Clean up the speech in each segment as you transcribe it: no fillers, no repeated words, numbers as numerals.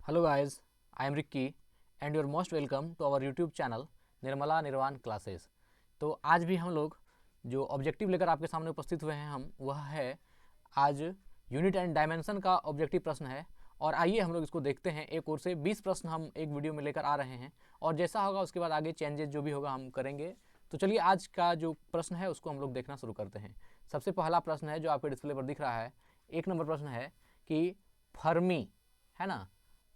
Hello guys, I am Rikki and you are most welcome to our YouTube channel Nirmala Nirvana classes. तो आज भी हम लोग जो ऑब्जेक्टिव लेकर आपके सामने उपस्थित हुए हैं वह है आज यूनिट एंड डायमेंशन का ऑब्जेक्टिव प्रश्न है। और आइए हम लोग इसको देखते हैं। एक ओर से 20 प्रश्न हम एक वीडियो में लेकर आ रहे हैं और जैसा होगा उसके बाद आगे चेंजेस जो भी होगा हम करेंगे। तो चलिए आज का जो प्रश्न है उसको हम लोग देखना शुरू करते हैं। सबसे पहला प्रश्न है जो आपके डिस्प्ले पर दिख रहा है, 1 नंबर प्रश्न है कि फर्मी है ना,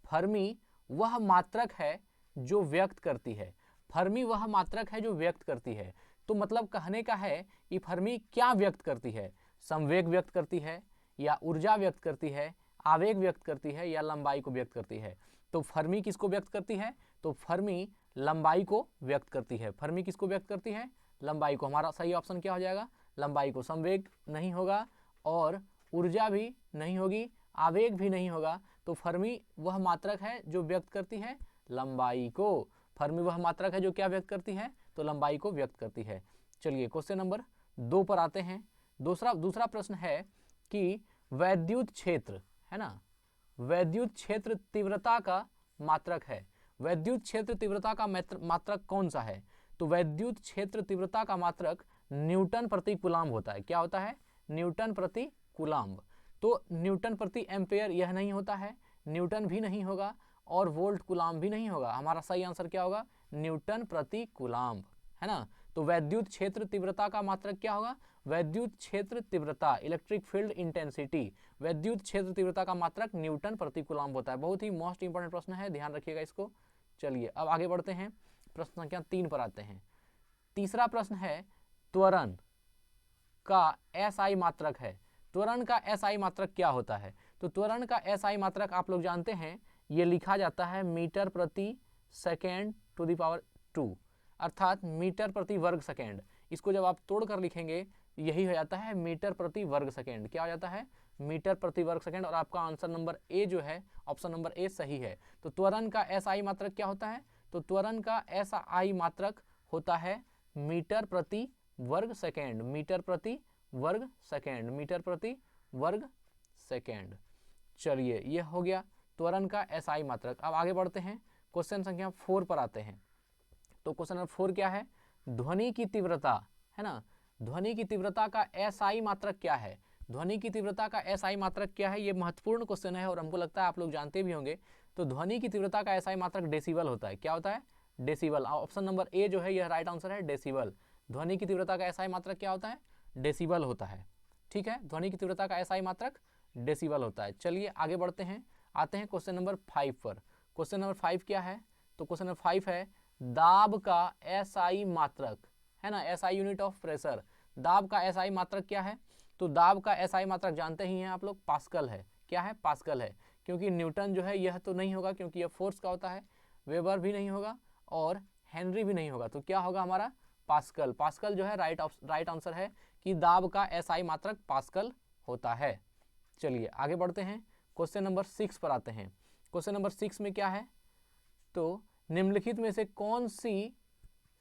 फर्मी वह मात्रक है जो व्यक्त करती है। फर्मी वह मात्रक है जो व्यक्त करती है। तो मतलब कहने का है कि फर्मी क्या व्यक्त करती है, संवेग व्यक्त करती है या ऊर्जा व्यक्त करती है, आवेग व्यक्त करती है या लंबाई को व्यक्त करती है। तो फर्मी किसको व्यक्त करती है? तो फर्मी लंबाई को व्यक्त करती है। फर्मी किसको व्यक्त करती है? लंबाई को। हमारा सही ऑप्शन क्या हो जाएगा? लंबाई को। संवेग नहीं होगा और ऊर्जा भी नहीं होगी, आवेग भी नहीं होगा। तो फर्मी वह मात्रक है जो व्यक्त करती है लंबाई को। फर्मी वह मात्रक है जो क्या व्यक्त करती है? तो लंबाई को व्यक्त करती है। चलिए क्वेश्चन नंबर 2 पर आते हैं। दूसरा प्रश्न है कि वैद्युत क्षेत्र है ना, वैद्युत क्षेत्र तीव्रता का मात्रक है। वैद्युत क्षेत्र तीव्रता का मात्रक कौन सा है? तो वैद्युत क्षेत्र तीव्रता का मात्रक न्यूटन प्रति कूलाम्ब होता है। क्या होता है? न्यूटन प्रति कूलाम्ब। तो न्यूटन प्रति एम्पेयर यह नहीं होता है, न्यूटन भी नहीं होगा और वोल्ट कूलाम्ब भी नहीं होगा। हमारा सही आंसर क्या होगा? न्यूटन प्रति कूलाम्ब, है ना। तो वैद्युत क्षेत्र तीव्रता का मात्रक क्या होगा? वैद्युत क्षेत्र तीव्रता, इलेक्ट्रिक फील्ड इंटेंसिटी, वैद्युत क्षेत्र तीव्रता का मात्रक न्यूटन प्रति कूलाम्ब होता है। बहुत ही मोस्ट इंपोर्टेंट प्रश्न है, ध्यान रखिएगा इसको। चलिए अब आगे बढ़ते हैं, प्रश्न संख्या 3 पर आते हैं। तीसरा प्रश्न है त्वरण का एसआई मात्रक है। त्वरण का एसआई मात्रक क्या होता है? तो त्वरण का एसआई मात्रक आप लोग जानते हैं, ये लिखा जाता है मीटर प्रति सेकेंड टू द पावर 2, अर्थात मीटर प्रति वर्ग सेकेंड। इसको जब आप तोड़कर लिखेंगे यही हो जाता है मीटर प्रति वर्ग सेकेंड। क्या हो जाता है? मीटर प्रति वर्ग सेकेंड। और आपका आंसर नंबर ए जो है, ऑप्शन नंबर ए सही है। तो त्वरण का एसआई मात्रक क्या होता है? तो त्वरण का एसआई मात्रक होता है मीटर प्रति वर्ग सेकेंड, मीटर प्रति वर्ग सेकेंड, मीटर प्रति वर्ग सेकेंड। चलिए यह हो गया त्वरण का एसआई मात्रक। अब आगे बढ़ते हैं, क्वेश्चन संख्या 4 पर आते हैं। तो क्वेश्चन नंबर 4 क्या है? ध्वनि की तीव्रता है ना, ध्वनि की तीव्रता का एसआई मात्रक क्या है? ध्वनि की तीव्रता का एसआई मात्रक क्या है? ये महत्वपूर्ण क्वेश्चन है और हमको लगता है आप लोग जानते भी होंगे। तो ध्वनि की तीव्रता का एसआई मात्रक डेसिबल होता है। क्या होता है? डेसिबल। ऑप्शन नंबर ए जो है यह राइट आंसर है, डेसिबल। ध्वनि की तीव्रता का एसआई मात्रक क्या होता है? डेसिबल होता है। ठीक है, ध्वनि की तीव्रता का एसआई मात्रक डेसिबल होता है। चलिए आगे बढ़ते हैं, आते हैं क्वेश्चन नंबर 5 पर। क्वेश्चन नंबर 5 क्या है? तो क्वेश्चन नंबर 5 है दाब का एसआई मात्रक, है ना, एसआई यूनिट ऑफ प्रेशर। दाब का एसआई मात्रक क्या है? तो दाब का एसआई मात्रक जानते ही हैं आप लोग, पास्कल है। क्या है? पास्कल है। क्योंकि न्यूटन जो है यह तो नहीं होगा क्योंकि यह फोर्स का होता है, वेबर भी नहीं होगा और हेनरी भी नहीं होगा। तो क्या होगा हमारा? पास्कल। पास्कल जो है राइट आंसर है कि दाब का एसआई मात्रक पास्कल होता है। चलिए आगे बढ़ते हैं, क्वेश्चन नंबर 6 पर आते हैं। क्वेश्चन नंबर 6 में क्या है? तो निम्नलिखित में से कौन सी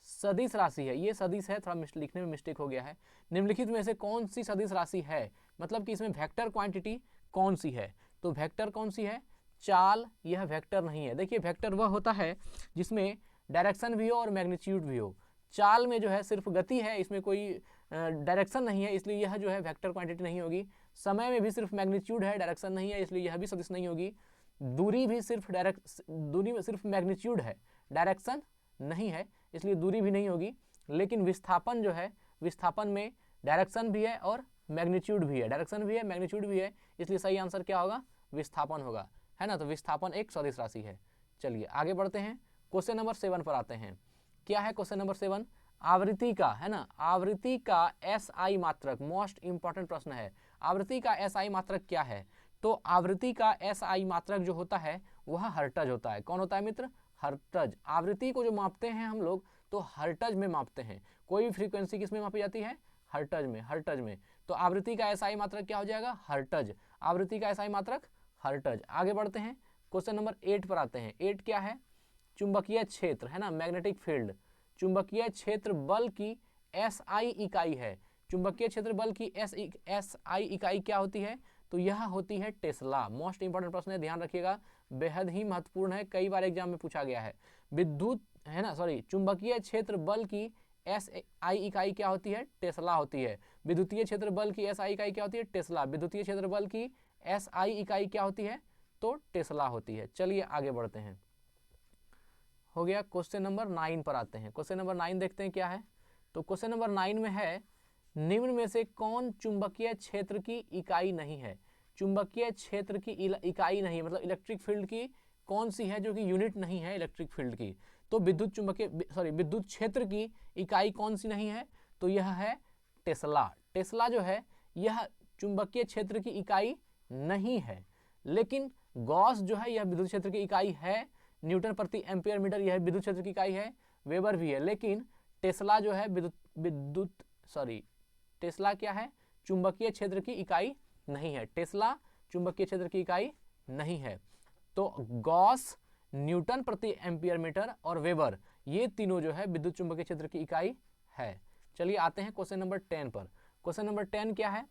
सदिश राशि है? ये सदिश है, थोड़ा लिखने में मिस्टेक हो गया है। निम्नलिखित में से कौन सी सदिश राशि है, मतलब कि इसमें वेक्टर क्वांटिटी कौन सी है? तो वेक्टर कौन सी है? चाल यह वेक्टर नहीं है। देखिए वेक्टर वह होता है जिसमें डायरेक्शन भी हो और मैग्नीट्यूड भी हो। चाल में जो है सिर्फ गति है, इसमें कोई डायरेक्शन नहीं है, इसलिए यह जो है वेक्टर क्वांटिटी नहीं होगी। समय में भी सिर्फ मैग्नीट्यूड है, डायरेक्शन नहीं है, इसलिए यह भी सदिश नहीं होगी। दूरी भी सिर्फ दूरी में सिर्फ मैग्नीट्यूड है, डायरेक्शन नहीं है, इसलिए दूरी भी नहीं होगी। लेकिन विस्थापन जो है, विस्थापन में डायरेक्शन भी है और मैग्नीट्यूड भी है, डायरेक्शन भी है, मैग्नीट्यूड भी है, इसलिए सही आंसर क्या होगा? विस्थापन होगा, है ना। तो विस्थापन एक सदिश राशि है। चलिए आगे बढ़ते हैं, क्वेश्चन नंबर 7 पर आते हैं। क्या है क्वेश्चन नंबर 7? आवृत्ति का, है ना, आवृत्ति का एसआई मात्रक। मोस्ट इंपॉर्टेंट प्रश्न है, आवृत्ति का एसआई मात्रक क्या है? तो आवृत्ति का एसआई मात्रक जो होता है वह हर्ट्ज होता है। कौन होता है मित्र? हर्ट्ज। आवृत्ति को जो मापते हैं हम लोग तो हर्ट्ज में मापते हैं। कोई भी फ्रीक्वेंसी किस में मापी जाती है? हर्ट्ज में, हर्ट्ज में। तो आवृत्ति का एसआई मात्रक क्या हो जाएगा? हर्ट्ज। आवृत्ति का एसआई मात्रक हर्ट्ज। आगे बढ़ते हैं, क्वेश्चन नंबर 8 पर आते हैं। 8 क्या है? चुंबकीय क्षेत्र, है ना, मैग्नेटिक फील्ड। चुंबकीय क्षेत्र बल की एसआई इकाई है। चुंबकीय क्षेत्र बल की एसआई इकाई क्या होती है? तो यह होती है टेस्ला। मोस्ट इंपॉर्टेंट प्रश्न है, ध्यान रखिएगा, बेहद ही महत्वपूर्ण है, कई बार एग्जाम में पूछा गया है। विद्युत है ना, सॉरी, चुंबकीय क्षेत्र बल की SI इकाई क्या होती है? टेस्ला होती है। विद्युतीय क्षेत्र बल की SI इकाई क्या होती है? टेस्ला। विद्युतीय क्षेत्र बल की SI इकाई क्या होती है? तो टेस्ला होती है। चलिए आगे बढ़ते हैं। हो गया, क्वेश्चन नंबर 9 पर आते हैं। क्वेश्चन नंबर 9 देखते हैं क्या है। तो क्वेश्चन नंबर 9 में है, निम्न में से कौन चुंबकीय क्षेत्र की इकाई नहीं है? चुंबकीय क्षेत्र की इकाई नहीं, मतलब इलेक्ट्रिक फील्ड की कौन सी है जो कि यूनिट नहीं है इलेक्ट्रिक फील्ड की? तो विद्युत क्षेत्र की इकाई कौन सी नहीं है? तो यह है टेस्ला। टेस्ला जो है यह चुंबकीय क्षेत्र की इकाई नहीं है, लेकिन गॉस जो है यह विद्युत क्षेत्र की इकाई है। न्यूटन प्रति एम्पियर मीटर यह विद्युत क्षेत्र की इकाई है। वेबर भी है, लेकिन टेस्ला जो है टेस्ला क्या है? चुंबकीय क्षेत्र की इकाई नहीं है। टेस्ला चुंबकीय क्षेत्र की इकाई नहीं है। तो गॉस, न्यूटन प्रति एम्पियर मीटर और वेबर, ये तीनों जो है विद्युत चुंबकीय क्षेत्र की इकाई है। चलिए आते हैं क्वेश्चन नंबर 10 पर। क्वेश्चन नंबर 10 क्या है?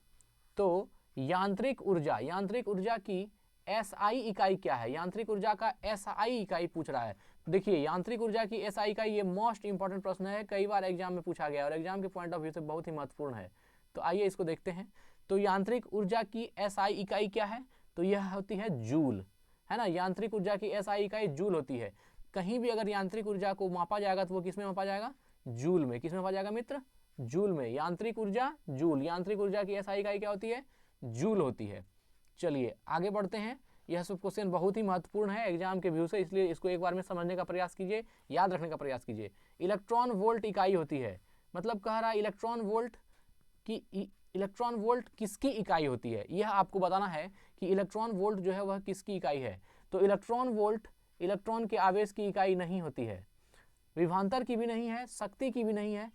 तो यांत्रिक ऊर्जा की SI इकाई क्या है? यांत्रिक ऊर्जा का SI इकाई पूछ रहा है। देखिए, यांत्रिक ऊर्जा की SI इकाई, ये मोस्ट इंपॉर्टेंट प्रश्न है, कई बार एग्जाम में पूछा गया और एग्जाम के पॉइंट ऑफ व्यू से बहुत ही महत्वपूर्ण है। तो आइए इसको देखते हैं। तो यांत्रिक ऊर्जा की SI इकाई क्या है? तो यह होती है जूल, है ना। यांत्रिक ऊर्जा की SI इकाई जूल होती है। कहीं भी अगर यांत्रिक ऊर्जा को मापा जाएगा तो वो किस में मापा जाएगा? जूल में। किस में मापा जाएगा मित्र? जूल में। यांत्रिक ऊर्जा जूल, यांत्रिक ऊर्जा की SI इकाई क्या होती है? जूल होती है। चलिए आगे बढ़ते हैं। यह सब क्वेश्चन बहुत ही महत्वपूर्ण है एग्जाम के व्यू से, इसलिए इसको एक बार में समझने का प्रयास कीजिए, याद रखने का प्रयास कीजिए। इलेक्ट्रॉन वोल्ट इकाई होती है, मतलब कह रहा है इलेक्ट्रॉन वोल्ट किसकी इकाई होती है? यह आपको बताना है कि इलेक्ट्रॉन वोल्ट जो है वह किसकी इकाई है। तो इलेक्ट्रॉन वोल्ट इलेक्ट्रॉन के आवेश की इकाई नहीं होती है, विभवांतर की भी नहीं है, शक्ति की भी नहीं है,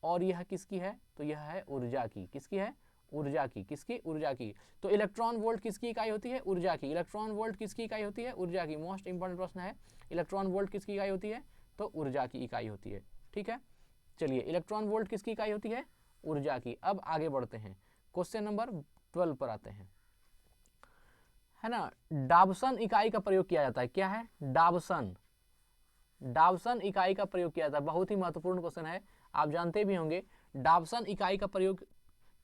और यह किसकी है? तो यह है ऊर्जा की। किसकी है? ऊर्जा की। किसकी? ऊर्जा की। तो इलेक्ट्रॉन वोल्ट किसकी इकाई होती है? ऊर्जा की। इलेक्ट्रॉन वोल्ट किसकी इकाई होती है? ऊर्जा की। मोस्ट इंपॉर्टेंट प्रश्न है, इलेक्ट्रॉन वोल्ट किसकी इकाई होती है? तो ऊर्जा की इकाई होती है। ठीक है, चलिए, इलेक्ट्रॉन वोल्ट किसकी इकाई होती है? ऊर्जा की। अब आगे बढ़ते हैं, क्वेश्चन नंबर 12 पर आते हैं, है ना। डाबसन इकाई का प्रयोग किया जाता है। क्या है? डाबसन इकाई का प्रयोग किया जाता है। बहुत ही महत्वपूर्ण क्वेश्चन है, आप जानते भी होंगे। डाबसन इकाई का प्रयोग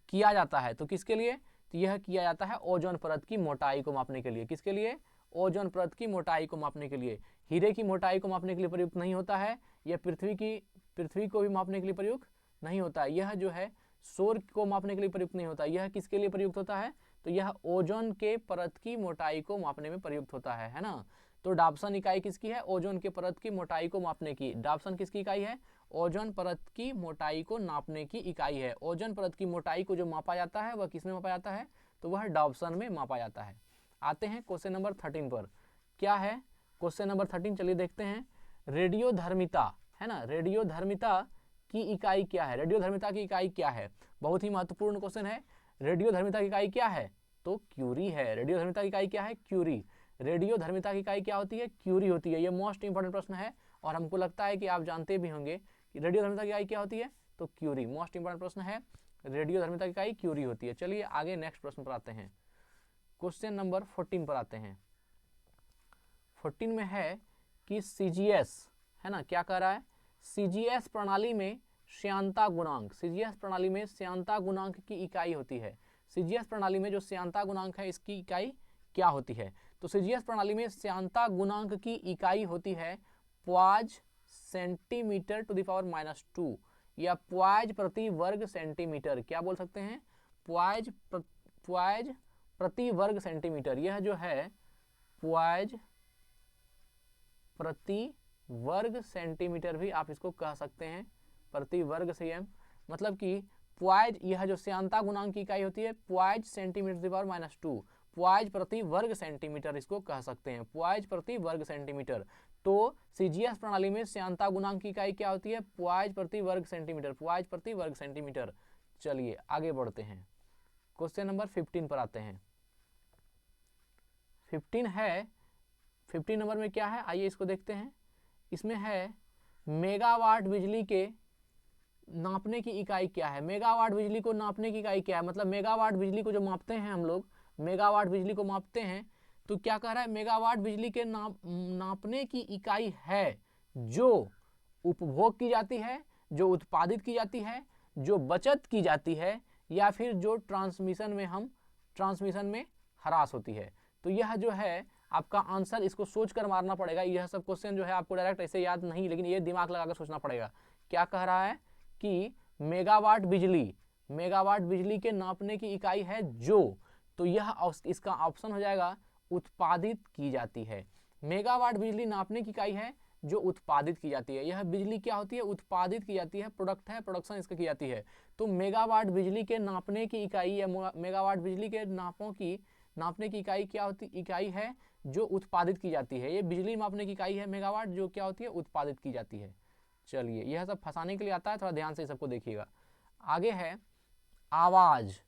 किया जाता है तो किसके लिए? तो यह किया जाता है ओजोन परत की मोटाई को मापने के लिए। किसके लिए? ओजोन परत की मोटाई को मापने के लिए। हीरे की मोटाई को मापने के लिए प्रयुक्त नहीं होता है। यह पृथ्वी को भी मापने के लिए प्रयुक्त नहीं होता है। यह जो है सौर को मापने के लिए प्रयुक्त नहीं होता। यह किसके लिए प्रयुक्त होता है? तो यह ओजोन के परत की मोटाई को मापने में प्रयुक्त होता है ना। तो डाबसन इकाई किसकी है? ओजोन के परत की मोटाई को मापने की। डाबसन किसकी इकाई है? ओजोन परत की मोटाई को नापने की इकाई है। ओजोन परत की मोटाई को जो मापा जाता है वह किस में मापा जाता है? तो वह डाबसन में मापा जाता है। आते हैं क्वेश्चन नंबर 13 पर। क्या है क्वेश्चन नंबर 13? चलिए देखते हैं। रेडियोधर्मिता, है ना, रेडियोधर्मिता की इकाई क्या है? रेडियोधर्मिता की इकाई क्या है? बहुत ही महत्वपूर्ण क्वेश्चन है। रेडियोधर्मिता की इकाई क्या है? तो क्यूरी है। रेडियोधर्मिता की इकाई क्या है? क्यूरी। रेडियोधर्मिता की इकाई क्या होती है? क्यूरी होती है। ये मोस्ट इंपॉर्टेंट प्रश्न है और हमको लगता है कि आप जानते भी होंगे कि रेडियोधर्मिता की इकाई क्या होती है? तो क्यूरी। मोस्ट इंपॉर्टेंट प्रश्न है, रेडियोधर्मिता की इकाई क्यूरी होती है। चलिए आगे नेक्स्ट प्रश्न पर आते हैं। क्वेश्चन नंबर 14 पर आते हैं। 14 में है कि CGS, है ना, क्या कह रहा है? CGS प्रणाली में श्यानता गुणांक, CGS प्रणाली में श्यानता गुणांक की इकाई होती है। CGS प्रणाली में जो श्यानता गुणांक है इसकी इकाई क्या होती है? तो CGS प्रणाली में श्यानता गुणांक की इकाई होती है प्वाज सेंटीमीटर टू द पावर -2 या प्वाज प्रति वर्ग सेंटीमीटर। क्या बोल सकते हैं? प्वाज प्रति वर्ग सेंटीमीटर। यह जो है प्वाज प्रति वर्ग सेंटीमीटर भी आप इसको कह सकते हैं, प्रति वर्ग सेम, मतलब कि प्वाज, यह जो श्यानता गुणांक की इकाई होती है प्वाज सेंटीमीटर टू द पावर -2, प्वाज प्रति वर्ग सेंटीमीटर इसको कह सकते हैं, प्वाज प्रति वर्ग सेंटीमीटर। तो CGS प्रणाली में श्यानता गुणांक की इकाई क्या होती है? प्वाज प्रति वर्ग सेंटीमीटर, प्वाज प्रति वर्ग सेंटीमीटर। चलिए आगे बढ़ते हैं, क्वेश्चन नंबर 15 पर आते हैं। 15 नंबर में क्या है? आइए इसको देखते हैं। इसमें है मेगावाट बिजली के नापने की इकाई क्या है? मेगावाट बिजली को नापने की इकाई क्या है? मतलब मेगावाट बिजली को जो मापते हैं हम लोग, मेगावाट बिजली को मापते हैं, तो क्या कह रहा है, मेगावाट बिजली के नापने की इकाई है जो उपभोग की जाती है, जो उत्पादित की जाती है, जो बचत की जाती है, या फिर जो ट्रांसमिशन में ह्रास होती है। तो यह जो है आपका आंसर, इसको सोचकर मारना पड़ेगा। यह सब क्वेश्चन जो है आपको डायरेक्ट ऐसे याद नहीं, लेकिन ये दिमाग लगाकर सोचना पड़ेगा। क्या कह रहा है कि मेगावाट बिजली के नापने की इकाई है जो, तो यह इसका ऑप्शन हो जाएगा उत्पादित की जाती है। मेगावाट बिजली नापने की इकाई है जो उत्पादित की जाती है। यह बिजली क्या होती है, उत्पादित की जाती है, प्रोडक्ट है, प्रोडक्शन इसका की जाती है। तो मेगावाट बिजली के नापने की इकाई या मेगावाट बिजली के नापने की इकाई क्या होती, इकाई है जो उत्पादित की जाती है। ये बिजली मापने की इकाई है मेगावाट, जो क्या होती है, उत्पादित की जाती है। चलिए, यह सब फंसाने के लिए आता है, थोड़ा ध्यान से सबको देखिएगा। आगे है आवाज,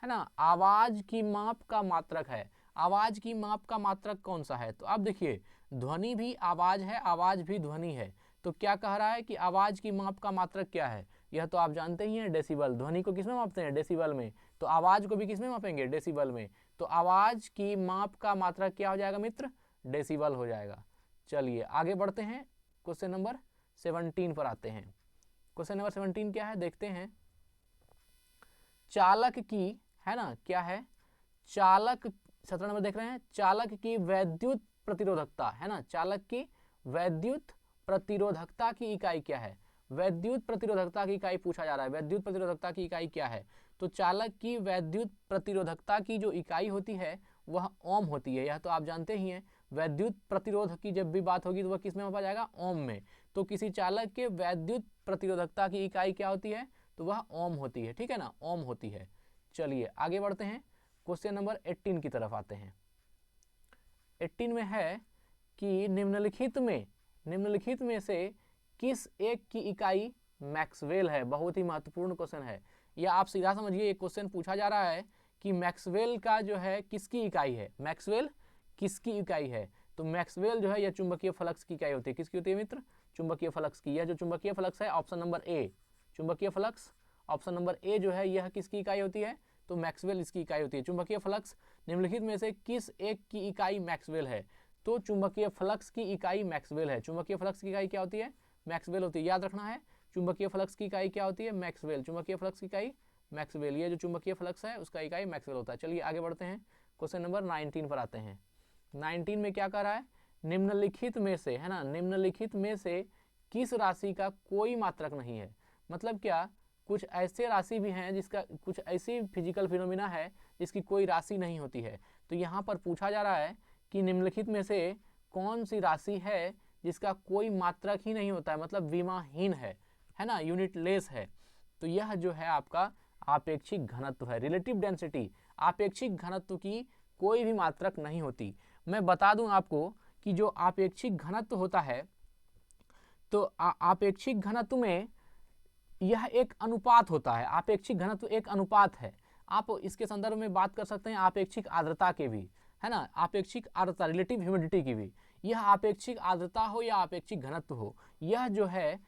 है ना, आवाज की माप का मात्रक है। आवाज की माप का मात्रक कौन सा है, तो अब देखिए, ध्वनि भी आवाज है, आवाज भी ध्वनि है। तो क्या कह रहा है कि आवाज की माप का मात्रक क्या है, यह तो आप जानते ही हैं, डेसिबल। ध्वनि को किसमें मापते हैं, डेसिबल में। तो आवाज को भी किसमें मापेंगे, डेसिबल में। तो आवाज की माप का मात्रक क्या हो जाएगा मित्र, डेसिबल हो जाएगा। चलिए आगे बढ़ते हैं, क्वेश्चन नंबर 17 पर आते हैं। क्वेश्चन नंबर 17 क्या है, देखते हैं। चालक की, है ना, क्या है, चालक, 17 नंबर देख रहे हैं, चालक की वैद्युत प्रतिरोधकता, है ना, चालक की वैद्युत प्रतिरोधकता की इकाई क्या है। वैद्युत प्रतिरोधकता की इकाई पूछा जा रहा है, वैद्युत प्रतिरोधकता की इकाई क्या है। तो चालक की वैद्युत प्रतिरोधकता की जो इकाई होती है वह ओम होती है। यह तो आप जानते ही हैं, वैद्युत प्रतिरोध की जब भी बात होगी तो वह किस में मापा जाएगा, ओम में। तो किसी चालक के वैद्युत प्रतिरोधकता की इकाई क्या होती है, तो वह ओम होती है, ठीक है ना, ओम होती है। चलिए आगे बढ़ते हैं, क्वेश्चन नंबर 18 की तरफ आते हैं। 18 में है कि निम्नलिखित में से किस एक की इकाई मैक्सवेल है। बहुत ही महत्वपूर्ण क्वेश्चन है। या आप सीधा समझिए, एक क्वेश्चन पूछा जा रहा है कि मैक्सवेल का जो है किसकी इकाई है, मैक्सवेल किसकी इकाई है। तो मैक्सवेल जो है यह चुंबकीय फ्लक्स की इकाई होती है। किसकी होती है मित्र, चुंबकीय फ्लक्स की। यह जो चुंबकीय फ्लक्स है, ऑप्शन नंबर ए, चुंबकीय फ्लक्स, ऑप्शन नंबर ए जो है, यह किसकी इकाई होती है, तो मैक्सवेल इसकी इकाई होती है। चुंबकीय फ्लक्स निम्नलिखित में से किस एक की इकाई मैक्सवेल है। तो चुंबकीय फ्लक्स की इकाई मैक्सवेल है। चुंबकीय फ्लक्स की इकाई क्या होती है, मैक्सवेल होती है। याद रखना है, चुंबकीय फ्लक्स की इकाई क्या होती है, मैक्सवेल। चुंबकीय फ्लक्स की इकाई मैक्सवेल, ये जो चुंबकीय फ्लक्स है उसका इकाई मैक्सवेल होता है। चलिए आगे बढ़ते हैं, क्वेश्चन नंबर 19 पर आते हैं। 19 में क्या कह रहा है, निम्नलिखित में से, है ना, निम्नलिखित में से किस राशि का कोई मात्रक नहीं है। मतलब क्या, कुछ ऐसे राशि भी हैं जिसका, कुछ ऐसी फिजिकल फिनोमिना है जिसकी कोई राशि नहीं होती है। तो यहाँ पर पूछा जा रहा है कि निम्नलिखित में से कौन सी राशि है जिसका कोई मात्रक ही नहीं होता है, मतलब विमाहीन है ना, यूनिटलेस है। तो यह जो है आपका आपेक्षिक घनत्व है, रिलेटिव डेंसिटी। आपेक्षिक घनत्व की कोई भी मात्रक नहीं होती। मैं बता दूं आपको कि जो आपेक्षिक घनत्व होता है, तो आपेक्षिक घनत्व में यह एक अनुपात होता है। आपेक्षिक घनत्व एक अनुपात है। आप इसके संदर्भ में बात कर सकते हैं आपेक्षिक आर्द्रता के भी, है ना, आपेक्षिक आर्द्रता, रिलेटिव ह्यूमिडिटी की भी। यह आपेक्षिक आर्द्रता हो या आपेक्षिक घनत्व हो, यह जो है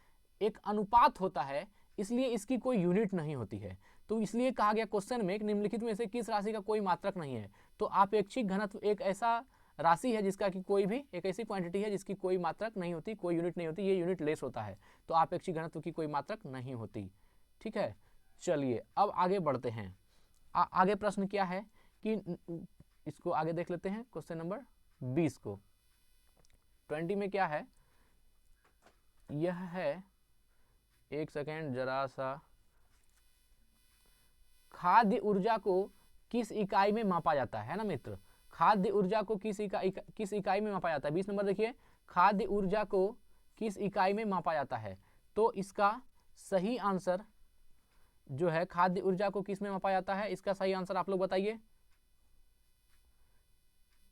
एक अनुपात होता है, इसलिए इसकी कोई यूनिट नहीं होती है। तो इसलिए कहा गया क्वेश्चन में निम्नलिखित में से किस राशि का कोई मात्रक नहीं है। तो आपेक्षिक घनत्व एक ऐसा राशि है जिसका कि कोई भी, एक ऐसी क्वांटिटी है जिसकी कोई मात्रक नहीं होती, कोई यूनिट नहीं होती, ये यूनिट लेस होता है। तो आपेक्षिक घनत्व की कोई मात्रक नहीं होती, ठीक है। चलिए अब आगे बढ़ते हैं। आगे प्रश्न क्या है कि इसको आगे देख लेते हैं, क्वेश्चन नंबर 20 को। 20 में क्या है, यह है, एक सेकेंड जरा सा, खाद्य ऊर्जा को किस इकाई में मापा जाता है ना मित्र। खाद्य ऊर्जा को किस इकाई में मापा जाता है। 20 नंबर देखिए, खाद्य ऊर्जा को किस इकाई में मापा जाता है। तो इसका सही आंसर जो है, खाद्य ऊर्जा को किस में मापा जाता है, इसका सही आंसर आप लोग बताइए।